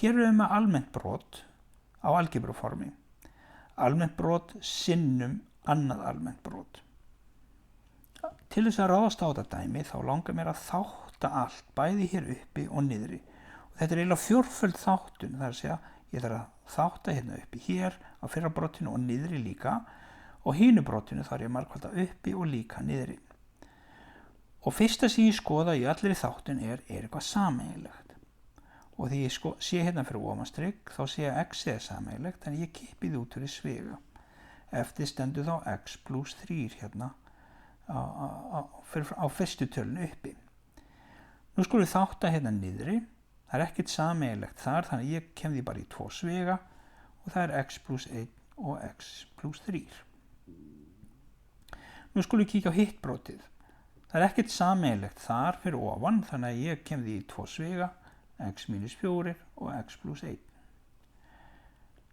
Hér erum við með almennt brot á algebruformi. Almennt brot sinnum annað almennt brot. Til þess að ráðast á þetta dæmi þá langar mér að þátta allt, bæði hér uppi og niðri. Og þetta er eiginlega fjórföld þáttun, það er að segja, ég þarf að þátta hérna uppi hér á fyrra brotinu og niðri líka, og hinu brotinu þarf ég að margfalda uppi og líka niðri. Og fyrsta sem ég skoða í allir þáttun er eitthvað sameiginlegt. Og því ég sé hérna fyrir ofanstrygg þá sé að x er sameiginlegt, en ég kippi því út fyrir sviga. Eftir stendur þá x plus 3 hérna á fyrstu tölunu uppi. Nú skulum við þátta hérna niðri. Það er ekkert sameiginlegt þar, þannig að ég kem því bara í 2 sviga og það er x plus 1 og x plus 3. Nú skulum við kíkja á hitt brotið. Það er ekkert sameiginlegt þar fyrir ofan, þannig að ég kem því í 2 sviga, x minus 4 og x plus 1.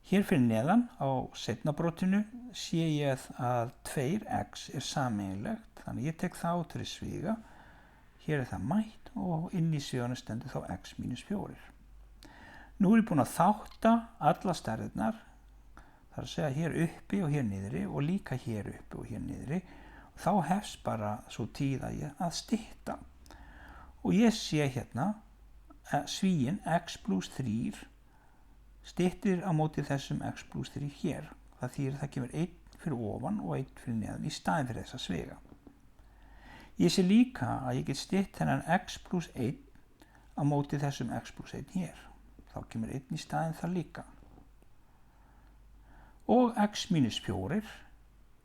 Hér fyrir neðan á seinna brotinu sé ég að 2x er sameiginlegt, þannig að ég tek það út fyrir sviga. Hér er það mætt og inn í sviganum stendur þá x minus 4. Nú er ég búinn að þátta alla stærðirnar, það er að segja hér uppi og hér niðri og líka hér uppi og hér niðri. Og þá hefst bara svo tíð að stytta. Og ég sé hérna svíinn x plus 3 styttir á móti þessum x plus 3 hér. Það þýðir að það kemur 1 fyrir ofan og 1 fyrir neðan í staðinn fyrir þessa sviga. Ég sé líka að ég get stytt þennan x plus 1 á móti þessum x plus 1 hér. Þá kemur 1 í staðinn þar líka. Og x minus 4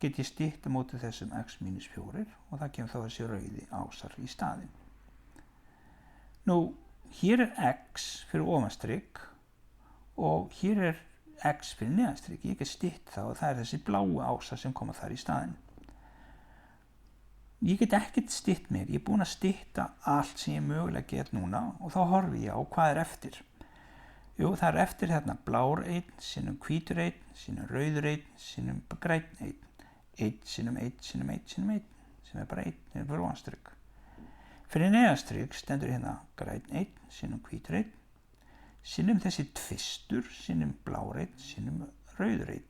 get ég stytt á móti þessum x minus 4 og það kemur þá þessi rauði ásar í staðinn. Nú, hér er x fyrir ofanstrygg og hér er x fyrir neðanstrygg. Ég get stytt þá og það er þessi bláu ásar sem koma þar í staðinn. Ég get ekkert stytt mér, ég er búinn að stytta allt sem ég mögulega get núna og þá horfi ég á hvað er eftir. Jú, það er eftir hérna blár 1, sinnum hvítur 1, sinnum rauður 1, sinnum grænn 1. 1 sinnum 1 sinnum 1 sinnum 1, sem er bara 1, sem er fyrir ofanstrygg. Fyrir neðanstrygg stendur hérna grænn 1, sinnum hvítur 1, sinnum þessi tvistur, sinnum blár 1, sinnum rauður 1.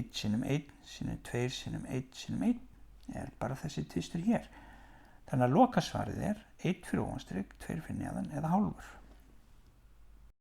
1 sinnum 1, sinnum 2 sinnum 1 sinnum 1. Er bara þessi tvistur hér. Þannig að lokasvarið er 1 fyrir ofanstrygg, 2 fyrir neðan eða hálfur.